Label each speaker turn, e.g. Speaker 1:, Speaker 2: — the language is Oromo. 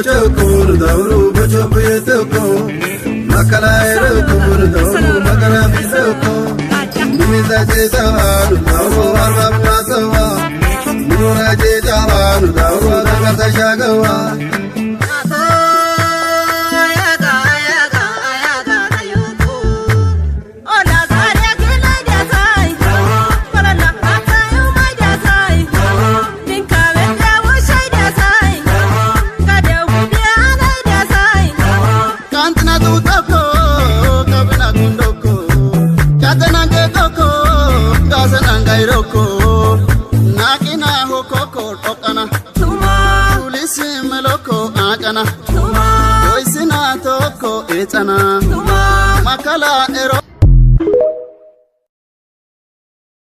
Speaker 1: bochokor dauru bochop yetoko makala erokor dauru makala bisoko Nimiza jetawaru dauru arba masawa Nura jetawaru dauru dagata shagawa Nakina hokoko tokana Tuma Ulisi meloko akana Tuma Oisina toko etana Tuma Makala ero